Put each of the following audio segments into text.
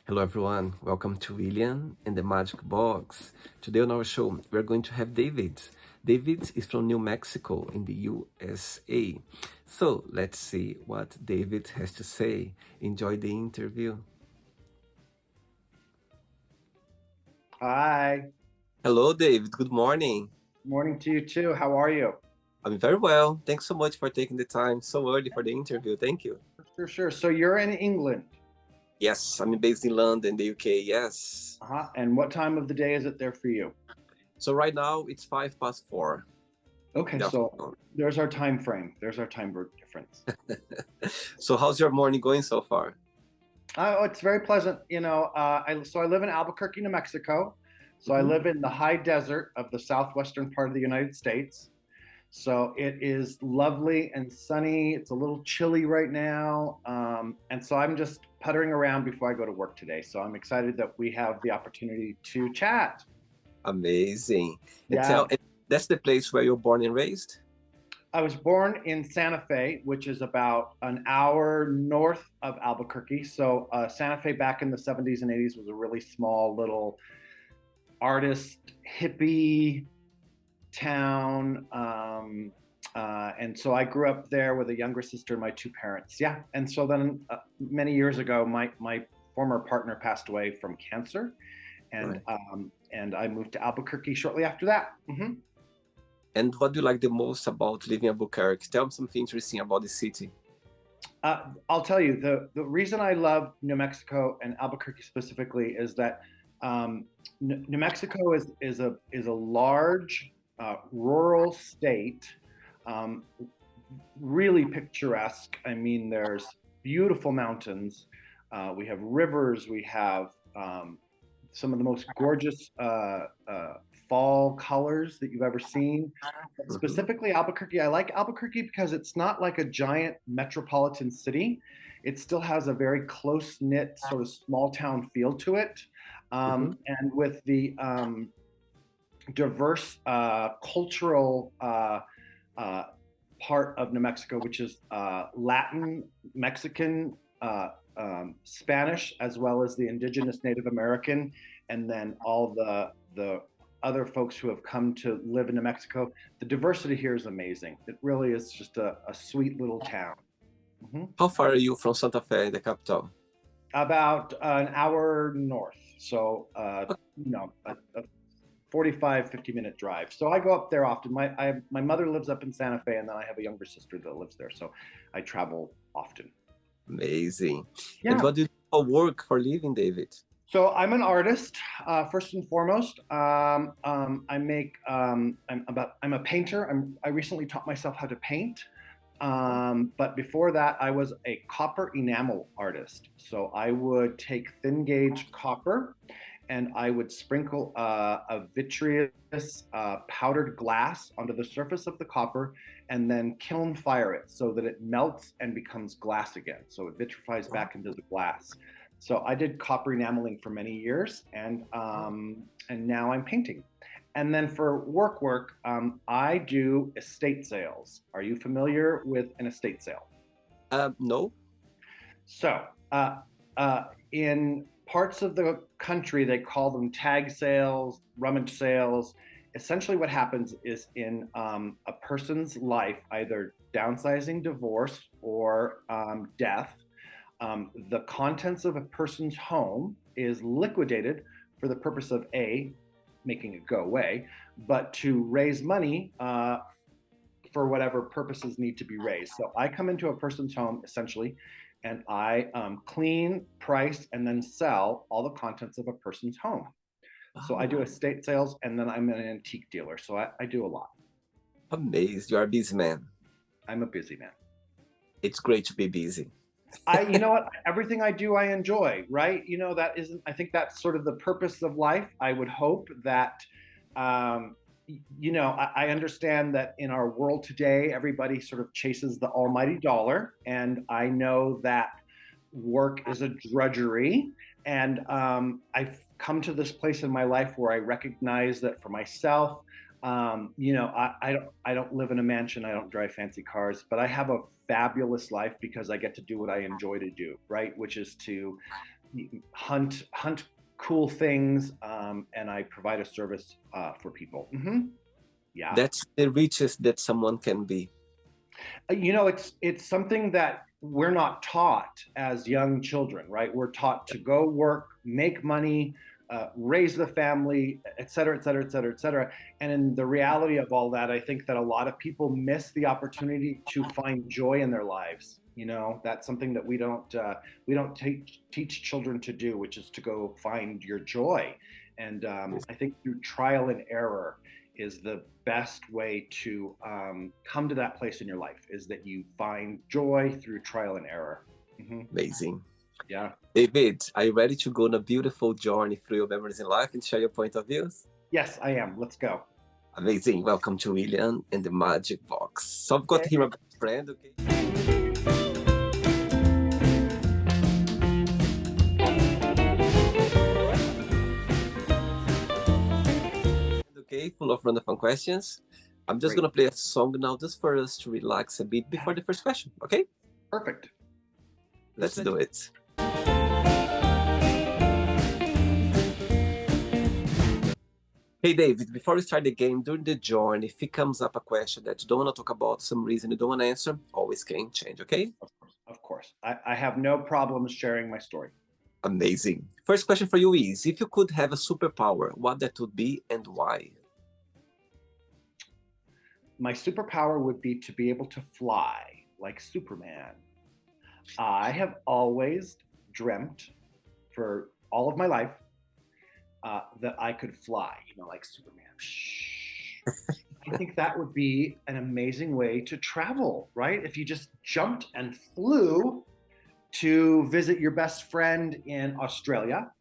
Hello, everyone. Welcome to William and the Magic Box. Today on our show, we're going to have David. David is from New Mexico in the USA. So let's see what David has to say. Enjoy the interview. Hi. Hello, David. Good morning. Morning to you too. How are you? I'm very well. Thanks so much for taking the time so early for the interview. Thank you. Sure, sure. So you're in England. Yes, I'm based in London, the UK. Yes. Uh-huh. And what time of the day is it there for you? So right now it's 5 past 4 in Okay, the so afternoon. there's our time frame. There's our difference. So how's your morning going so far? Oh, it's very pleasant. I live in Albuquerque, New Mexico. So I Mhm. live in the high desert of the southwestern part of the United States. So it is lovely and sunny. It's a little chilly right now. And so I'm just puttering around before I go to work today. So I'm excited that we have the opportunity to chat. Amazing. And Yeah, that's the place where you're born and raised? I was born in Santa Fe, which is about an hour north of Albuquerque. So Santa Fe back in the 70s and 80s was a really small little artist hippie town. And so I grew up there with a younger sister and my two parents. Yeah. And so then many years ago, my former partner passed away from cancer. And, Right. um, and I moved to Albuquerque shortly after that. And what do you like the most about living in Albuquerque? Tell me something interesting about the city. I'll tell you the reason I love New Mexico and Albuquerque specifically is that New Mexico is a large rural state, um, really picturesque. I mean, there's beautiful mountains. We have rivers. We have some of the most gorgeous fall colors that you've ever seen. But Mhm. specifically, Albuquerque, I like Albuquerque because it's not like a giant metropolitan city. It still has a very close knit, sort of small town feel to it. Mhm. And with the diverse cultural uh, part of New Mexico, which is Latin, Mexican, Spanish, as well as the indigenous Native American, and then all the other folks who have come to live in New Mexico. The diversity here is amazing. It really is just a sweet little town. Mhm. How far are you from Santa Fe, the capital? About an hour north, so Okay. a 45, 50-minute drive. So I go up there often. My mother lives up in Santa Fe, and then I have a younger sister that lives there. So I travel often. Amazing. And Yeah. what do you do for work for living, David? So I'm an artist, first and foremost. I'm a painter. I recently taught myself how to paint. But before that, I was a copper enamel artist. So I would take thin gauge copper and I would sprinkle a vitreous powdered glass onto the surface of the copper and then kiln fire it so that it melts and becomes glass again. So it vitrifies back into the glass. So I did copper enameling for many years, and now I'm painting. And then for work, I do estate sales. Are you familiar with an estate sale? No. So, in parts of the country, they call them tag sales, rummage sales. Essentially, what happens is in a person's life, either downsizing, divorce, or death, the contents of a person's home is liquidated for the purpose of A, making it go away, but to raise money for whatever purposes need to be raised. So I come into a person's home essentially, and I clean, price, and then sell all the contents of a person's home. So I do Wow. estate sales, and then I'm an antique dealer. So I do a lot. Amazing. You are a busy man. I'm a busy man. It's great to be busy. You know what? Everything I do, I enjoy, right? That isn't, I think that's sort of the purpose of life. I would hope that, um, I understand that in our world today, everybody sort of chases the almighty dollar. And I know that work is a drudgery. And I've come to this place in my life where I recognize that for myself, I don't live in a mansion. I don't drive fancy cars, but I have a fabulous life because I get to do what I enjoy to do, right? Which is to hunt cool things, and I provide a service for people. Yeah. That's the richest that someone can be. It's something that we're not taught as young children, right? We're taught to go work, make money, raise the family, et cetera, et cetera, et cetera, et cetera. And in the reality of all that, I think that a lot of people miss the opportunity to find joy in their lives. That's something that we don't teach children to do, which is to go find your joy. And I think through trial and error is the best way to come to that place in your life, is that you find joy through trial and error. Amazing. Yeah. David, are you ready to go on a beautiful journey through your memories in life and share your point of views? Yes, I am. Let's go. Amazing. Welcome to William and the Magic Box. So I've got here my best friend, okay? Okay, full of random fun questions. I'm just going to play a song now just for us to relax a bit before the first question, okay? Perfect. Let's do it. Hey, David, before we start the game, during the journey, if it comes up a question that you don't want to talk about, some reason you don't want to answer, always can change, okay? Of course. I have no problems sharing my story. Amazing. First question for you is, if you could have a superpower, what that would be and why? My superpower would be to be able to fly like Superman. I have always dreamt for all of my life that I could fly, like Superman. I think that would be an amazing way to travel, right? If you just jumped and flew to visit your best friend in Australia,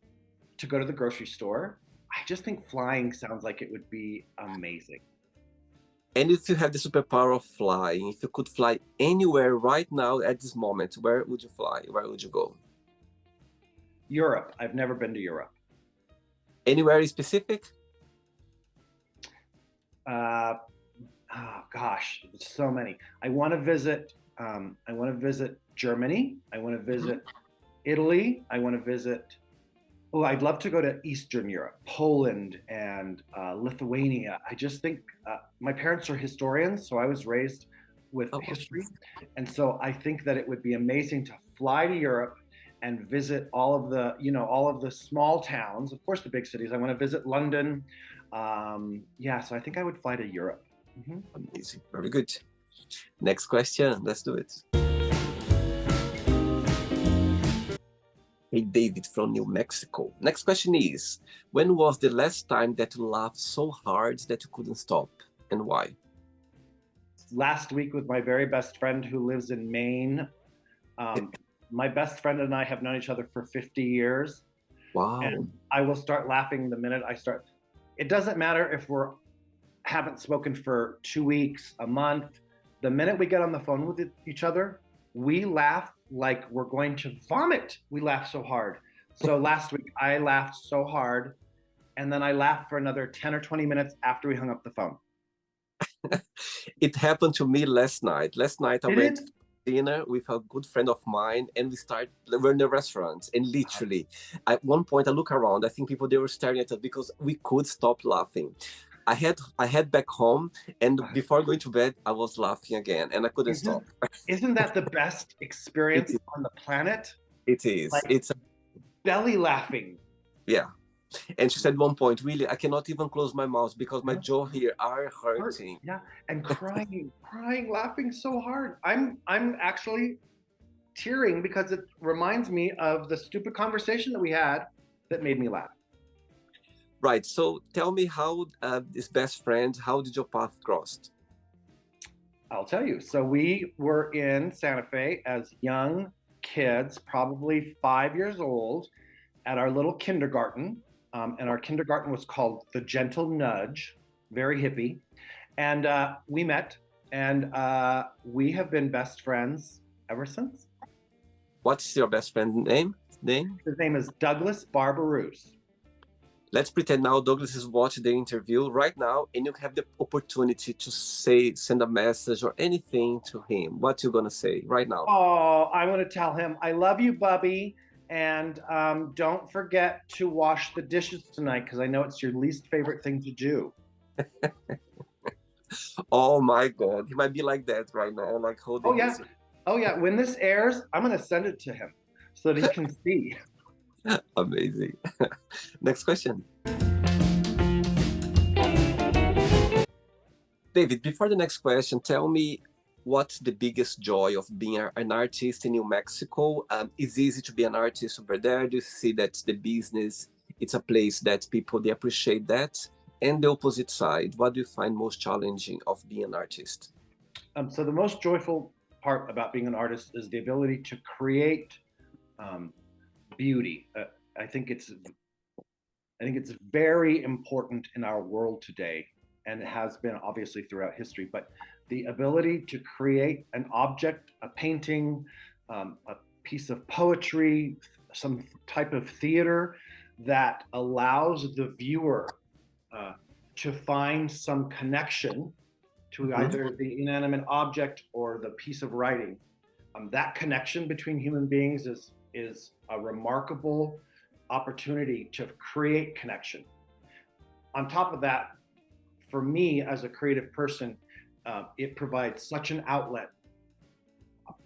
to go to the grocery store. I just think flying sounds like it would be amazing. And if you have the superpower of flying, if you could fly anywhere right now at this moment, where would you fly? Where would you go? Europe. I've never been to Europe. Anywhere specific? Oh gosh, so many. I want to visit. I want to visit Germany. I want to visit Italy. I want to visit. Oh, I'd love to go to Eastern Europe, Poland and Lithuania. I just think my parents are historians, so I was raised with history, and so I think that it would be amazing to fly to Europe and visit all of the small towns. Of course, the big cities. I want to visit London. So I think I would fly to Europe. Amazing. Very good. Next question. Let's do it. Hey, David from New Mexico. Next question is, when was the last time that you laughed so hard that you couldn't stop, and why? Last week with my very best friend who lives in Maine. My best friend and I have known each other for 50 years. Wow. And I will start laughing the minute I start. It doesn't matter if haven't spoken for 2 weeks, a month. The minute we get on the phone with each other, we laugh like we're going to vomit. We laugh so hard. So last week I laughed so hard, and then I laughed for another 10 or 20 minutes after we hung up the phone. It happened to me last night. Last night I went to dinner with a good friend of mine, and we're in the restaurant, and literally at one point I look around, I think they were staring at us because we could stop laughing. I had back home, and before going to bed I was laughing again, and I couldn't stop. Isn't that the best experience on the planet? It is. It's belly laughing. Yeah. And she said at one point, really, I cannot even close my mouth because my jaw here are hurting. Yeah, and crying, laughing so hard. I'm actually tearing because it reminds me of the stupid conversation that we had that made me laugh. Right. So tell me how this best friend, how did your path crossed? I'll tell you. So we were in Santa Fe as young kids, probably 5 years old, at our little kindergarten. And our kindergarten was called The Gentle Nudge, very hippie. And we met, and we have been best friends ever since. What's your best friend's name? His name is Douglas Barbarouse. Let's pretend now Douglas is watching the interview right now, and you have the opportunity to send a message or anything to him. What you gonna say right now? Oh, I want to tell him, I love you, Bubby. And don't forget to wash the dishes tonight because I know it's your least favorite thing to do. Oh my God, he might be like that right now, like Oh holding yeah, his. oh yeah. When this airs, I'm gonna send it to him so that he can see. Amazing. Next question. David, before the next question, tell me what's the biggest joy of being an artist in New Mexico? It's easy to be an artist over there. Do you see that the business, it's a place that people, they appreciate that? And the opposite side, what do you find most challenging of being an artist? So the most joyful part about being an artist is the ability to create um, beauty. I think it's I think it's very important in our world today, and it has been obviously throughout history. But the ability to create an object, a painting, a piece of poetry, some type of theater that allows the viewer uh, to find some connection to Mhm. either the inanimate object or the piece of writing. That connection between human beings is a remarkable opportunity to create connection. On top of that, for me as a creative person, it provides such an outlet.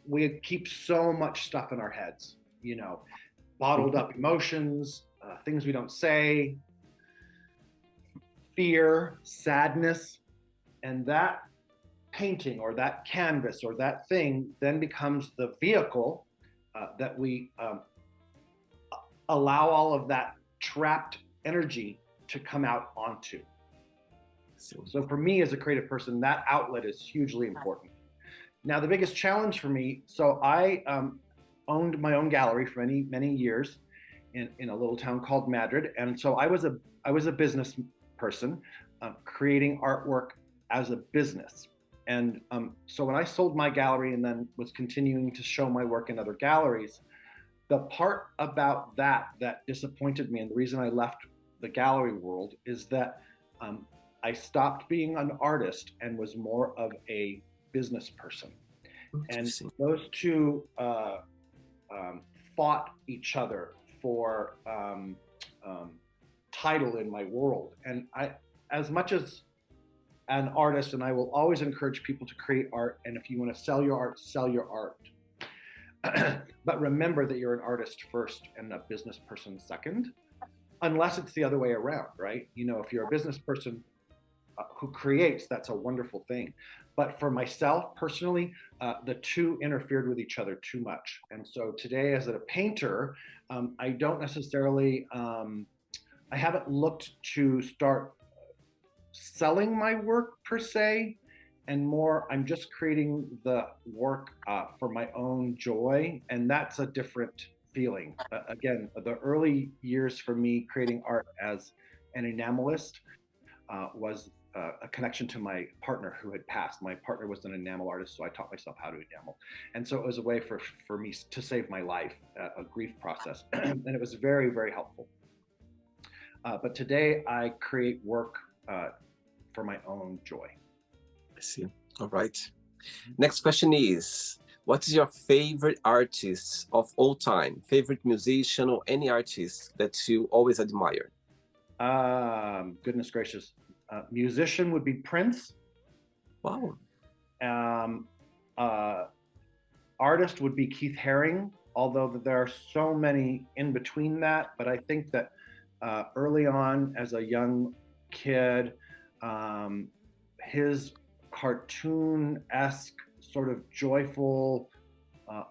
We keep so much stuff in our heads, you know, bottled Mhm. up emotions, things we don't say, fear, sadness, and that painting or that canvas or that thing then becomes the vehicle that we allow all of that trapped energy to come out onto. So, So for me as a creative person, that outlet is hugely important. Now, the biggest challenge for me, so I owned my own gallery for many years in a little town called Madrid, and so I was a business person, creating artwork as a business. And so when I sold my gallery and then was continuing to show my work in other galleries, the part about that disappointed me, and the reason I left the gallery world is that um, I stopped being an artist and was more of a business person. And interesting. those two um, fought each other for um, title in my world. And I, as much as an artist, and I will always encourage people to create art. And if you want to sell your art, sell your art. But remember that you're an artist first and a business person second, unless it's the other way around, right? You know, if you're a business person who creates, that's a wonderful thing. But for myself personally, the two interfered with each other too much. And so today, as a painter, I don't necessarily, I haven't looked to start selling my work per se, and more I'm just creating the work for my own joy, and that's a different feeling. Again, the early years for me creating art as an enamelist was a connection to my partner who had passed. My partner was an enamel artist, so I taught myself how to enamel, and so it was a way for me to save my life, a grief process, and it was very helpful. But today I create work for my own joy. I see. All right. Next question is, what is your favorite artist of all time? Favorite musician or any artist that you always admire? Goodness gracious. Musician would be Prince. Wow. Um, uh, Artist would be Keith Haring, although there are so many in between that. But I think that early on, as a young kid, um, his cartoon esque, sort of joyful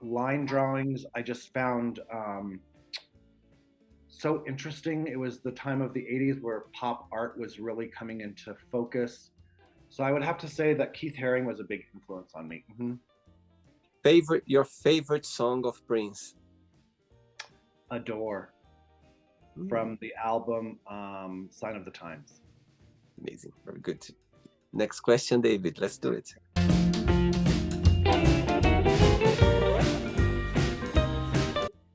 line drawings, I just found so interesting. It was the time of the 80s where pop art was really coming into focus. So I would have to say that Keith Haring was a big influence on me. Mm-hmm. Your favorite song of Prince? Adore Mm, from the album Sign of the Times. amazing. Very good. Next question, David. Let's do it.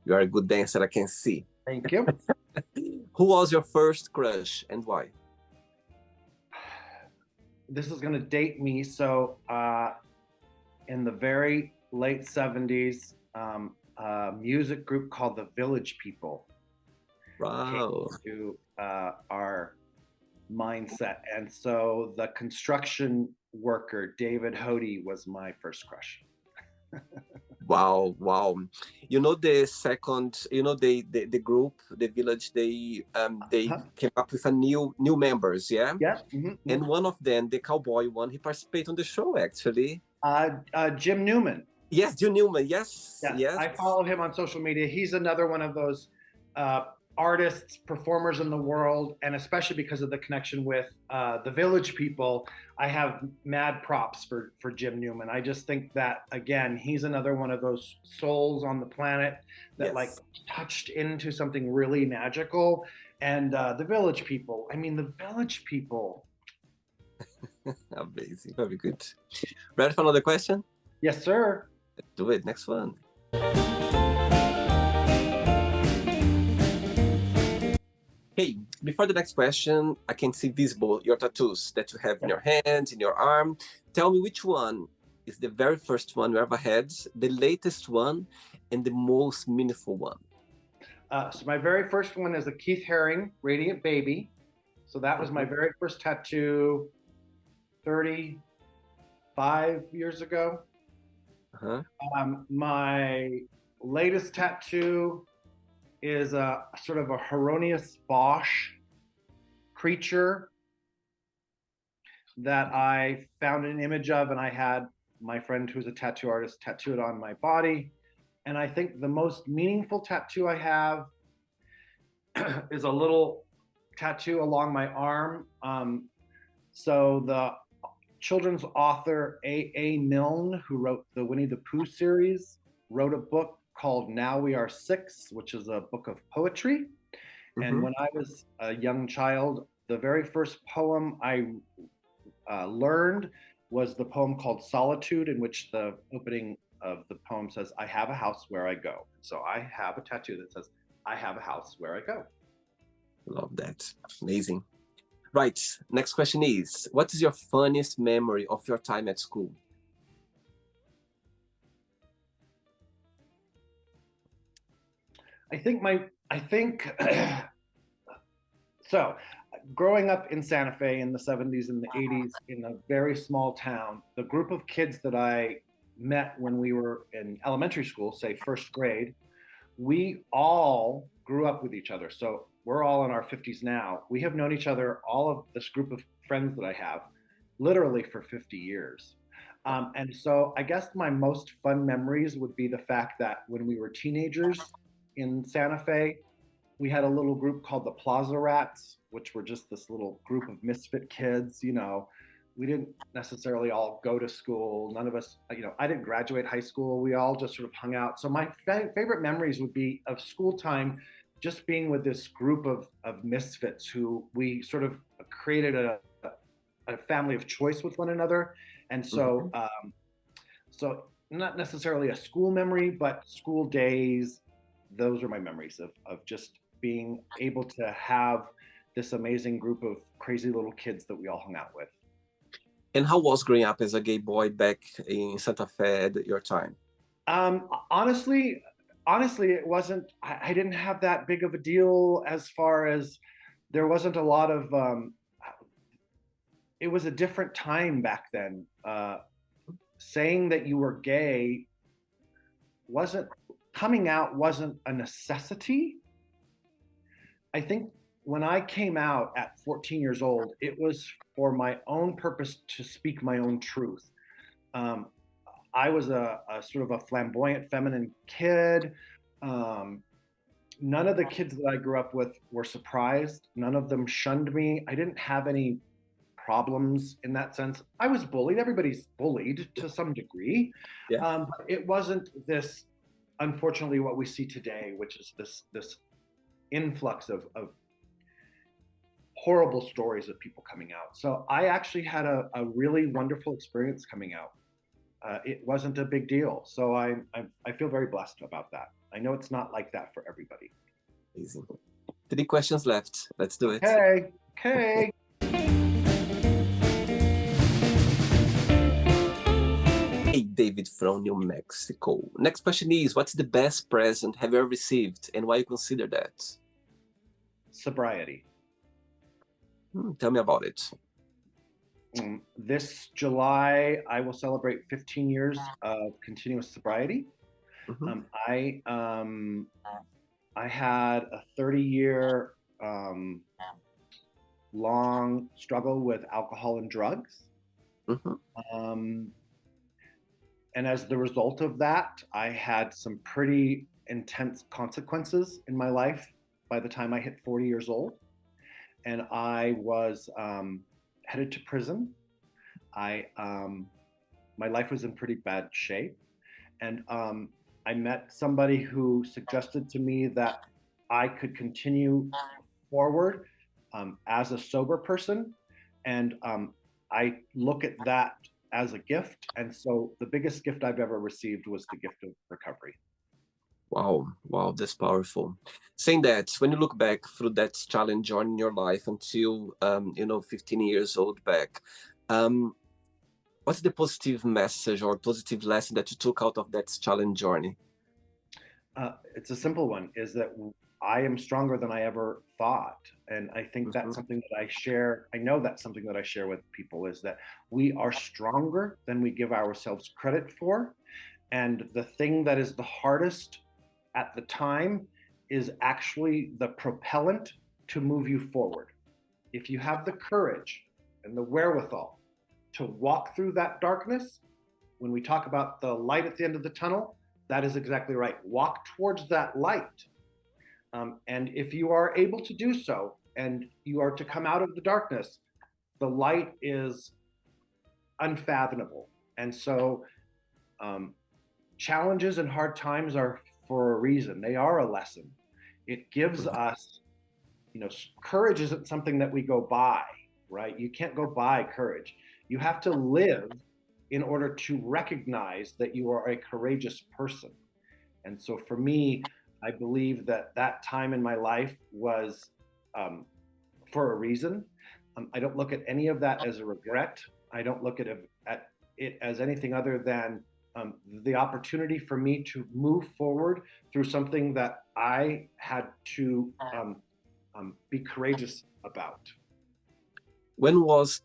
You are a good dancer, I can see. Thank you. Who was your first crush and why? This is going to date me. So, in the very late 70s, a music group called the Village People came Wow. to our mindset. And so the construction worker, David Hody, was my first crush. Wow, wow. You know the second, you know the group, the village, they Huh? came up with a new members, yeah? Yeah. Hmm. And one of them, the cowboy one, he participated on the show actually. Jim Newman. Yes, Jim Newman. Yes, Yes, yes. I follow him on social media. He's another one of those uh, artists, performers in the world, and especially because of the connection with the Village People, I have mad props for Jim Newman. I just think that again, he's another one of those souls on the planet that like Yes. touched into something really magical. And the Village People. I mean, the Village People. Amazing. Very good. Ready for another question? Yes, sir. Let's do it. Next one. Hey, before the next question, I can see visible your tattoos that you have in your hands, in your arm. Tell me which one is the very first one you ever had, the latest one, and the most meaningful one. So my very first one is a Keith Haring Radiant Baby. So that was my very first tattoo 35 years ago. Uh-huh. My latest tattoo is a sort of a Hieronymus Bosch creature that I found an image of, and I had my friend who's a tattoo artist tattoo it on my body. And I think the most meaningful tattoo I have is a little tattoo along my arm. So the children's author A.A. Milne, who wrote the Winnie the Pooh series, wrote a book called Now We Are Six, which is a book of poetry. And when I was a young child, the very first poem I learned was the poem called Solitude, in which the opening of the poem says, I have a house where I go. So I have a tattoo that says, I have a house where I go. Love that. Amazing. Right. Next question is, what is your funniest memory of your time at school? I think so growing up in Santa Fe in the 70s and the 80s in a very small town, the group of kids that I met when we were in elementary school, say first grade, we all grew up with each other. So we're all in our 50s now. We have known each other, all of this group of friends that I have, literally for 50 years. And so I guess my most fun memories would be the fact that when we were teenagers in Santa Fe, we had a little group called the Plaza Rats, which were just this little group of misfit kids. You know, we didn't necessarily all go to school. None of us, you know, I didn't graduate high school. We all just sort of hung out. So my favorite memories would be of school time, just being with this group of misfits who we sort of created a family of choice with one another. And so, so not necessarily a school memory, but school days. Those are my memories of just being able to have this amazing group of crazy little kids that we all hung out with. And how was growing up as a gay boy back in Santa Fe at your time? Honestly, it wasn't, I didn't have that big of a deal as far as there wasn't a lot of, it was a different time back then. Saying that you were gay coming out wasn't a necessity. I think when I came out at 14 years old, it was for my own purpose to speak my own truth. I was a sort of a flamboyant, feminine kid. None of the kids that I grew up with were surprised. None of them shunned me. I didn't have any problems in that sense. I was bullied. Everybody's bullied to some degree. Yeah. But it wasn't this, unfortunately, what we see today, which is this influx of horrible stories of people coming out. So I actually had a really wonderful experience coming out. It wasn't a big deal. So I feel very blessed about that. I know it's not like that for everybody. Amazing. 3 questions left. Let's do it. Okay. Hey, David from New Mexico. Next question is, what's the best present have you ever received, and why you consider that? Sobriety. Tell me about it. This July, I will celebrate 15 years of continuous sobriety. Mm-hmm. I had a 30-year long struggle with alcohol and drugs. Mm-hmm. And as the result of that, I had some pretty intense consequences in my life by the time I hit 40 years old. And I was headed to prison. My life was in pretty bad shape. And I met somebody who suggested to me that I could continue forward as a sober person. And I look at that as a gift. And so the biggest gift I've ever received was the gift of recovery. Wow, that's powerful. Saying that, when you look back through that challenge journey in your life until 15 years old back, what's the positive message or positive lesson that you took out of that challenge journey? It's a simple one, is that I am stronger than I ever thought. And I think Mm-hmm. that's something that I share. I know that's something that I share with people, is that we are stronger than we give ourselves credit for. And the thing that is the hardest at the time is actually the propellant to move you forward. If you have the courage and the wherewithal to walk through that darkness, when we talk about the light at the end of the tunnel, that is exactly right. Walk towards that light. And if you are able to do so, and you are to come out of the darkness, the light is unfathomable. And so challenges and hard times are for a reason. They are a lesson. It gives us, courage isn't something that we go buy, right? You can't go buy courage. You have to live in order to recognize that you are a courageous person. And so for me, I believe that that time in my life was for a reason. I don't look at any of that as a regret. I don't look at it as anything other than the opportunity for me to move forward through something that I had to be courageous about.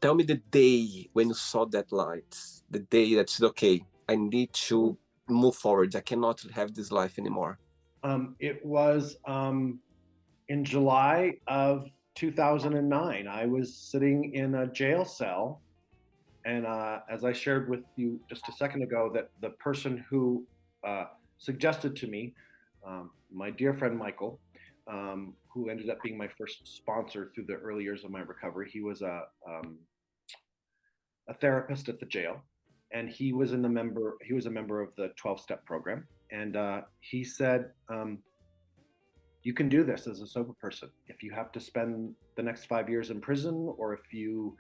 Tell me the day when you saw that light, the day that said, okay, I need to move forward. I cannot have this life anymore. It was in July of 2009. I was sitting in a jail cell. And as I shared with you just a second ago, that the person who suggested to me, my dear friend Michael, who ended up being my first sponsor through the early years of my recovery, he was a therapist at the jail, and he was a member of the 12-step program. And he said, you can do this as a sober person. If you have to spend the next 5 years in prison, or if you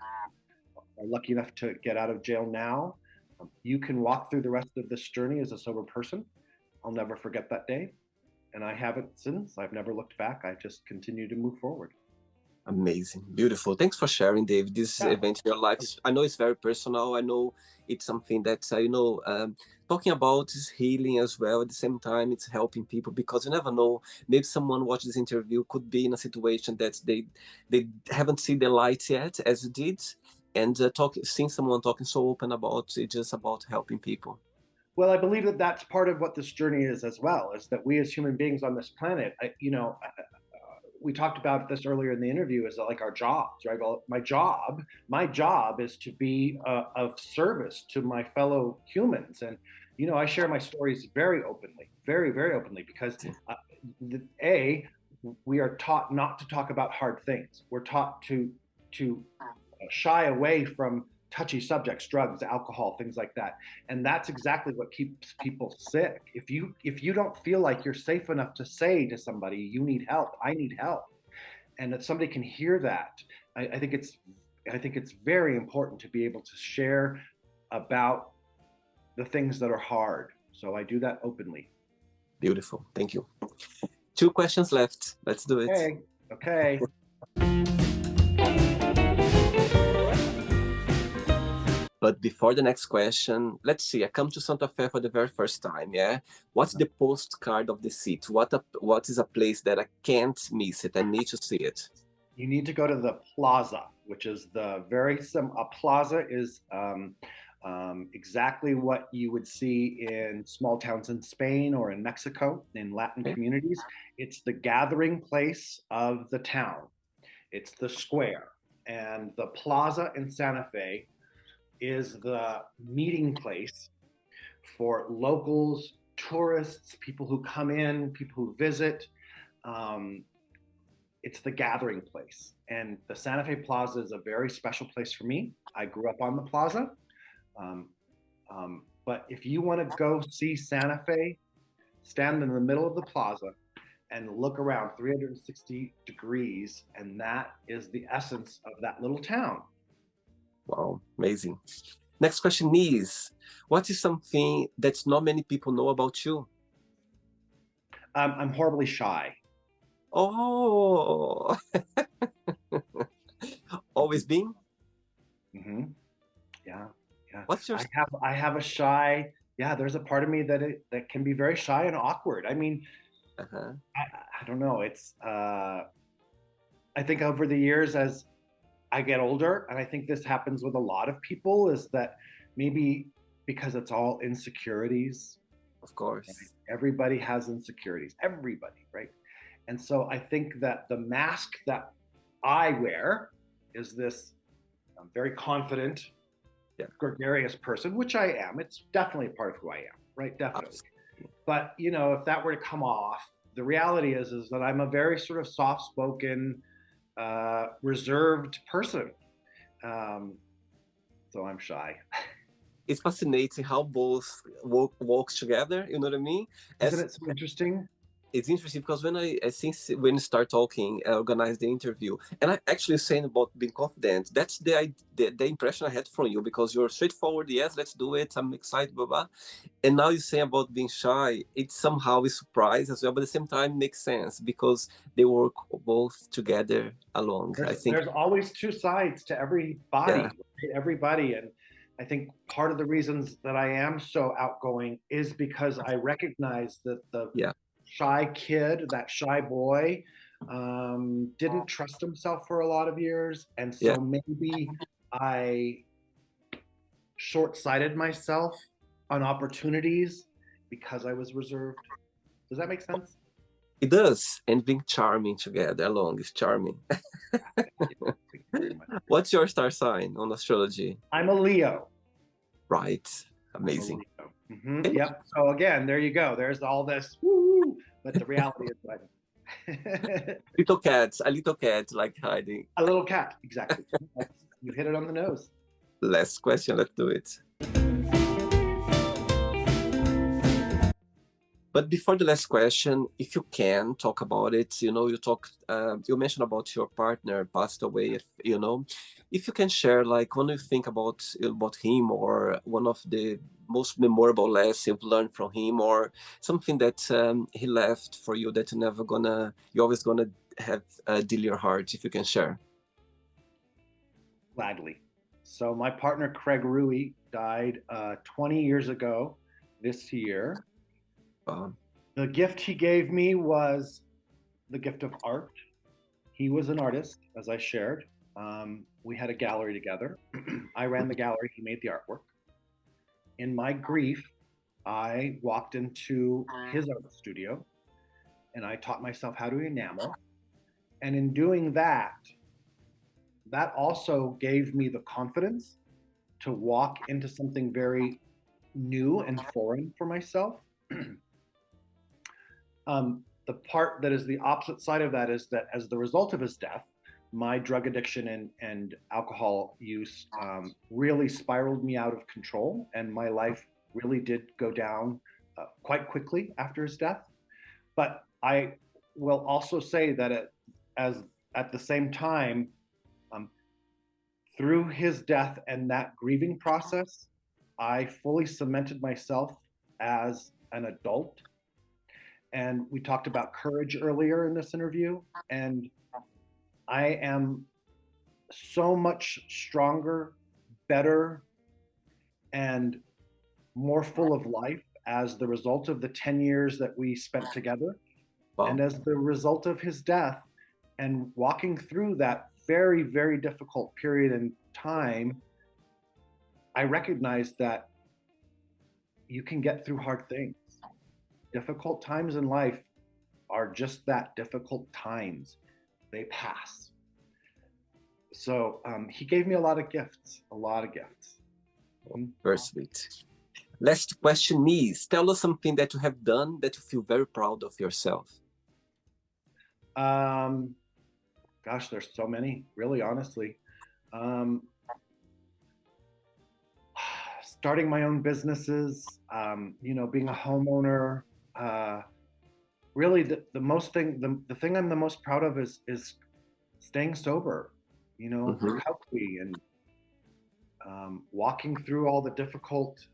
are lucky enough to get out of jail now, you can walk through the rest of this journey as a sober person. I'll never forget that day. And I haven't since. I've never looked back. I just continue to move forward. Amazing. Beautiful. Thanks for sharing, Dave, this event in your life. I know it's very personal. I know it's something that, talking about is healing as well. At the same time, it's helping people, because you never know. Maybe someone watching this interview could be in a situation that they haven't seen the light yet, as you did. And seeing someone talking so open about it, just about helping people. Well, I believe that that's part of what this journey is as well, is that we as human beings on this planet, we talked about this earlier in the interview, is like our jobs, right? Well, my job is to be of service to my fellow humans. And, I share my stories very openly, very, very openly, because we are taught not to talk about hard things. We're taught to shy away from touchy subjects, drugs, alcohol, things like that. And that's exactly what keeps people sick. If you don't feel like you're safe enough to say to somebody, you need help, I need help, and that somebody can hear that, I think it's very important to be able to share about the things that are hard. So I do that openly. Beautiful. Thank you. 2 questions left. Let's do it. Okay. But before the next question, let's see. I come to Santa Fe for the very first time. Yeah, what's the postcard of the city? What is a place that I can't miss it? I need to see it. You need to go to the plaza, which is the very a plaza is exactly what you would see in small towns in Spain or in Mexico, in Latin Okay. communities. It's the gathering place of the town. It's the square. And the plaza in Santa Fe is the meeting place for locals, tourists, people who come in, people who visit. Um, it's the gathering place. And the Santa Fe Plaza is a very special place for me. I grew up on the plaza. Um, but if you want to go see Santa Fe, stand in the middle of the plaza and look around 360 degrees, and that is the essence of that little town. Wow, amazing. Next question is, what is something that not many people know about you? I'm horribly shy. Oh, always been? Mm-hmm. Yeah, yeah. What's your... I have a shy. Yeah, there's a part of me that can be very shy and awkward. I mean, Uh-huh. I don't know. It's I think over the years as I get older, and I think this happens with a lot of people, is that maybe because it's all insecurities, Of right? course. Everybody has insecurities, everybody, right? And so I think that the mask that I wear is this very confident, Yeah, gregarious person, which I am. It's definitely a part of who I am, right? Definitely. absolutely. But if that were to come off, the reality is that I'm a very sort of soft-spoken, reserved person. Um, so I'm shy. It's fascinating how both works together. You know what I mean? Isn't As it so interesting? it's interesting because since when you start talking, I organized the interview, and I actually saying about being confident. That's the impression I had from you because you're straightforward. Yes, let's do it. I'm excited, blah blah. And now you say about being shy. It somehow is surprise as well, but at the same time makes sense because they work both together along. I think, There's always two sides to every body, yeah, right? Everybody, and I think part of the reasons that I am so outgoing is because I recognize that the yeah, shy kid, that shy boy, didn't trust himself for a lot of years, and yeah. so maybe I short-sighted myself on opportunities because I was reserved. Does that make sense? It does, and being charming together along is charming. Yeah, thank you very much. What's your star sign on astrology? I'm a Leo. Right, I'm a amazing. Leo. And Yep. So again, there you go. There's all this, woo, but the reality is a little cat like hiding. a little cat. Exactly. You hit it on the nose. Last question, let's do it. But before the last question, if you can talk about it, you mentioned about your partner passed away, if you can share, like, when you think about him or one of the most memorable lessons you've learned from him or something that he left for you that you're always gonna have deal your heart, if you can share. Gladly. So my partner Craig Rui died 20 years ago this year. Um, The gift he gave me was the gift of art. He was an artist, as I shared. We had a gallery together. I ran the gallery, he made the artwork. In my grief, I walked into his art studio and I taught myself how to enamel. And in doing that, that also gave me the confidence to walk into something very new and foreign for myself. The part that is the opposite side of that is that as the result of his death, my drug addiction and alcohol use really spiraled me out of control, and my life really did go down quite quickly after his death. But I will also say that as at the same time, um, through his death and that grieving process, I fully cemented myself as an adult. And we talked about courage earlier in this interview. And I am so much stronger, better, and more full of life as the result of the 10 years that we spent together and Wow. as the result of his death. And walking through that very, very difficult period in time, I recognized that you can get through hard things. Difficult times in life are just that, difficult times. They pass. So he gave me a lot of gifts, a lot of gifts. Very sweet. Last question is, tell us something that you have done that you feel very proud of yourself. Um, gosh, there's so many, really, honestly. Um, Starting my own businesses, being a homeowner. Really, the thing I'm the most proud of is staying sober, Mhm. recovery, and walking through all the difficult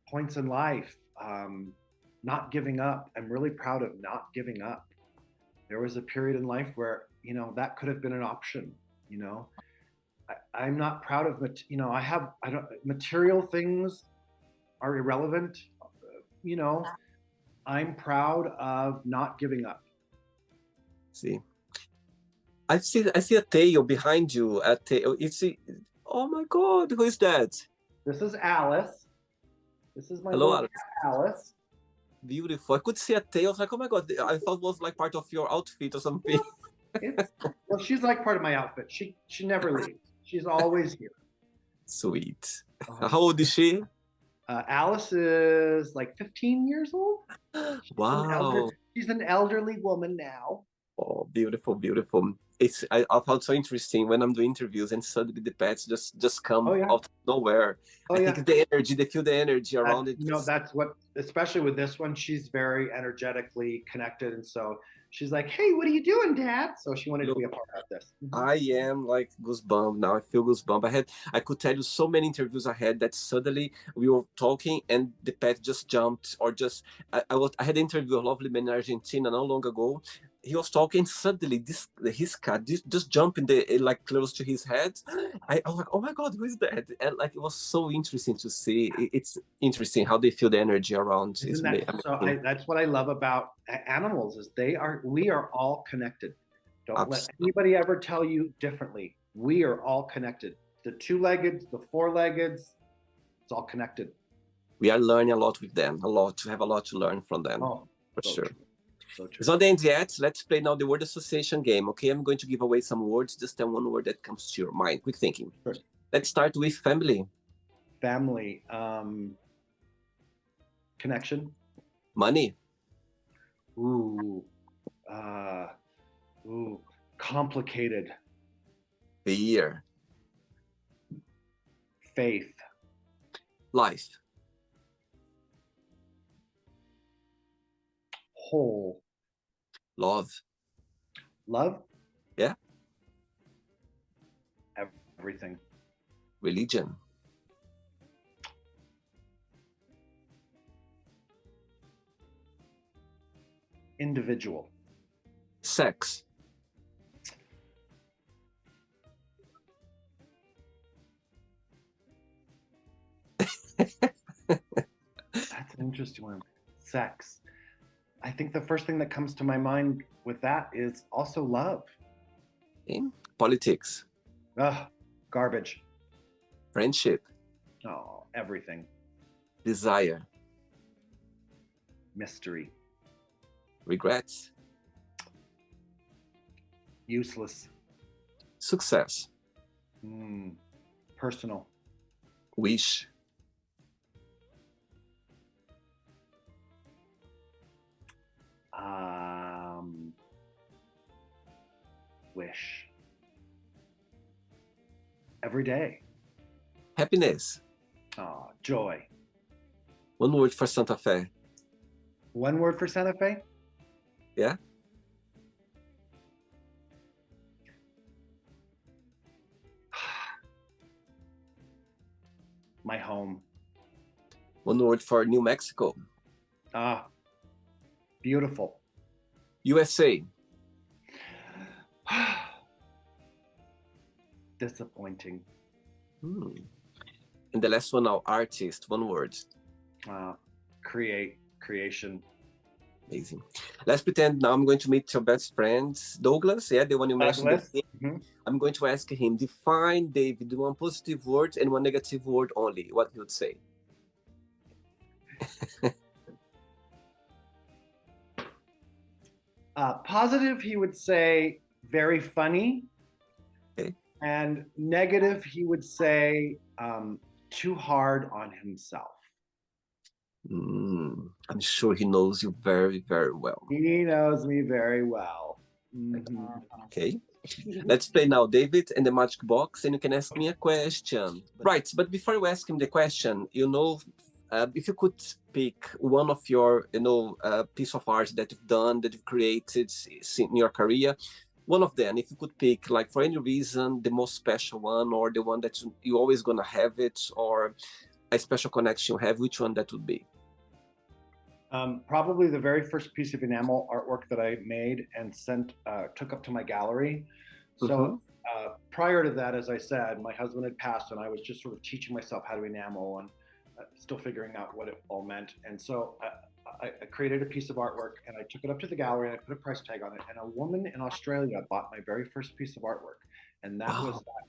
points in life, not giving up. I'm really proud of not giving up. There was a period in life where, that could have been an option, you know. I'm not proud of, I don't, material things are irrelevant, you know. I'm proud of not giving up. See, I see a tail behind you. A tail. Oh my God, who is that? This is Alice. This is my Hello, little Alex. cat, Alice. Beautiful. I could see a tail. I was like, oh my God, I thought it was like part of your outfit or something. No, it's well, she's like part of my outfit. She never leaves. She's always here. Sweet. Uh-huh. How old is she? Alice is like 15 years old. Wow. She's an elderly woman now. Oh, beautiful, beautiful. I found so interesting when I'm doing interviews and suddenly the pets just Oh come yeah. out of nowhere. Oh I yeah. think the energy, they feel the energy around it. That's what, especially with this one, she's very energetically connected. And so she's like, "Hey, what are you doing, Dad?" So she wanted to be Look, a part of this. Mhm. I am like goosebump now. I feel goosebump. I could tell you so many interviews I had that suddenly we were talking and the pet just jumped or just I had an interview with a lovely man in Argentina not long ago. He was talking suddenly his cat just jumped in the like close to his head. I was like, oh my God, who is that? And like it was so interesting to see. It's interesting how they feel the energy around. Isn't that so? Amazing. That's what I love about animals is we are all connected. Don't let Absolutely. anybody ever tell you differently. We are all connected. The two-legged, the four-legged, it's all connected. We are learning a lot with them, a lot. We have a lot to learn from them, Oh, for so sure. true. So It's true. not the end yet. Let's play now the word association game. Okay, I'm going to give away some words. Just tell one word that comes to your mind. Quick thinking. Sure. Let's start with family. Family, connection. Money. Ooh, uh, ooh, complicated. Fear. Faith. Life. Whole. Love. Love. Yeah. Everything. Religion. Individual. Sex. That's an interesting one. Sex. I think the first thing that comes to my mind with that is also love. Okay. Politics. Ugh, garbage. Friendship. Oh, everything. Desire. Mystery. Regrets. Useless. Success. Personal. Wish. Wish. Every day. Happiness. Oh, joy. One word for Santa Fe. One word for Santa Fe? Yeah. My home. One word for New Mexico. Ah, beautiful. USA. Disappointing. And the last one now, artist, one word. Creation. Amazing. Let's pretend now I'm going to meet your best friend, Douglas, yeah, the one you mentioned. Douglas. Mm-hmm. I'm going to ask him, define David, one positive word and one negative word only. What he would say? Positive, he would say very funny. Okay. And negative, he would say too hard on himself. I'm sure he knows you very, very well. He knows me very well. Mm-hmm. Okay. Let's play now, David, and the magic box, and you can ask me a question. Right, but before you ask him the question, if you could pick one of your, piece of art that you've done, that you've created in your career, one of them, if you could pick, like for any reason, the most special one, or the one that you're always gonna have it, or a special connection you have, which one that would be? Probably the very first piece of enamel artwork that I made and took up to my gallery. So prior to that, as I said, my husband had passed and I was just sort of teaching myself how to enamel and still figuring out what it all meant. And so I created a piece of artwork and I took it up to the gallery and I put a price tag on it. And a woman in Australia bought my very first piece of artwork. And that was that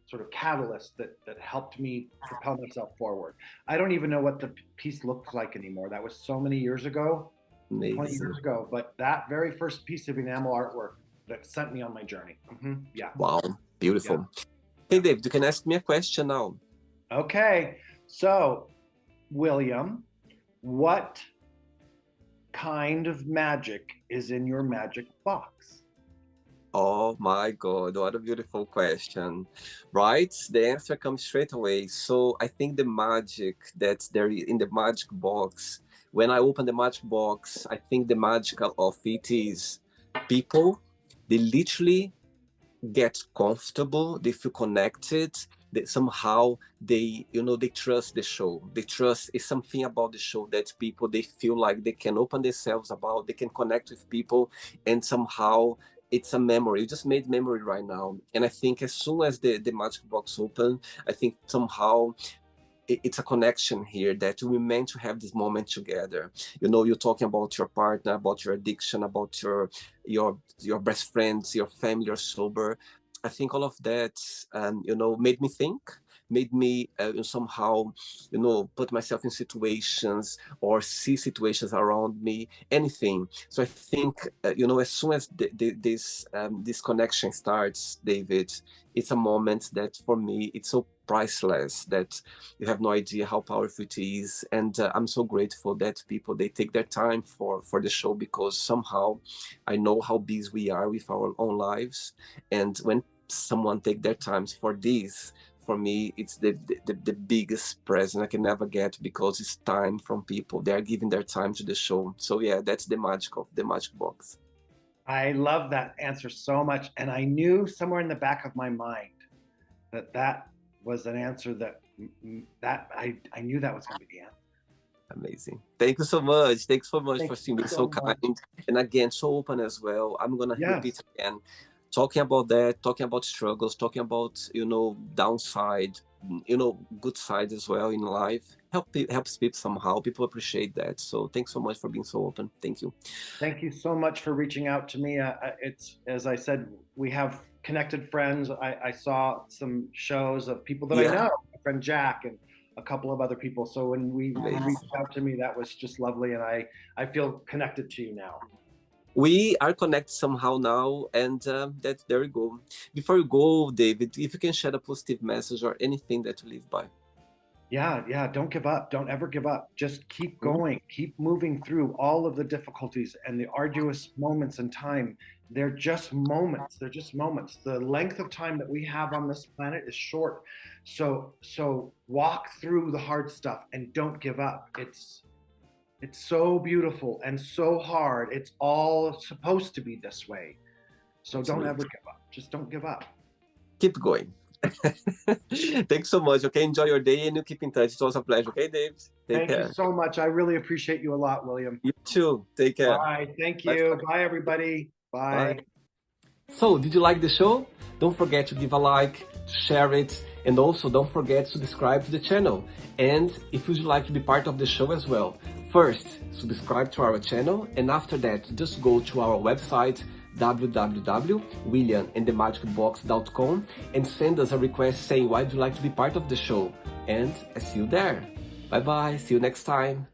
sort of catalyst that helped me propel myself forward. I don't even know what the piece looked like anymore. That was so many years ago, Amazing. 20 years ago. But that very first piece of enamel artwork that sent me on my journey. Yeah. Wow, beautiful. Yeah. Hey, Dave, you can ask me a question now. Okay. So, William, what kind of magic is in your magic box? Oh my God, what a beautiful question. Right? The answer comes straight away. So I think the magic that's there in the magic box, when I open the magic box, I think the magic of it is people, they literally get comfortable, they feel connected, that somehow they trust the show. They trust is something about the show that people, they feel like they can open themselves about, they can connect with people, and somehow it's a memory. You just made memory right now. And I think as soon as the magic box open, I think somehow it's a connection here that we meant to have this moment together. You're talking about your partner, about your addiction, about your best friends, your family, your sober. I think all of that, made me think, made me somehow, put myself in situations or see situations around me, anything. So I think, as soon as this connection starts, David, it's a moment that for me, it's so priceless that you have no idea how powerful it is. And I'm so grateful that people, they take their time for the show, because somehow I know how busy we are with our own lives. And when someone take their times for this, for me, it's the biggest present I can ever get, because it's time from people. They are giving their time to the show. So yeah, that's the magic of the magic box. I love that answer so much. And I knew somewhere in the back of my mind that was an answer that I knew that was going to be the answer. Amazing. Thank you so much. Thanks so much for being so kind. And again, so open as well. I'm going to repeat again. Talking about that, talking about struggles, talking about, downside, good side as well in life. Helps people somehow. People appreciate that. So thanks so much for being so open. Thank you. Thank you so much for reaching out to me. It's, as I said, we have connected friends. I saw some shows of people that I know, my friend Jack and a couple of other people. So when we reached out to me, that was just lovely. And I feel connected to you now. We are connected somehow now, and there we go. Before you go, David, if you can share a positive message or anything that you live by. Yeah. Don't give up. Don't ever give up. Just keep going. Keep moving through all of the difficulties and the arduous moments in time. They're just moments. They're just moments. The length of time that we have on this planet is short. So walk through the hard stuff and don't give up. It's so beautiful and so hard. It's all supposed to be this way. So don't ever give up. Just don't give up. Keep going. Thanks so much. Okay, enjoy your day and you keep in touch. It was a pleasure. Okay, Dave? Thank you so much. I really appreciate you a lot, William. You too. Take care. Bye. Thank you. Bye, everybody. Bye. So, did you like the show? Don't forget to give a like, share it, and also don't forget to subscribe to the channel. And if you'd like to be part of the show as well, first, subscribe to our channel, and after that, just go to our website, www.williamandthemagicbox.com, and send us a request saying why you'd like to be part of the show. And I see you there. Bye bye, see you next time.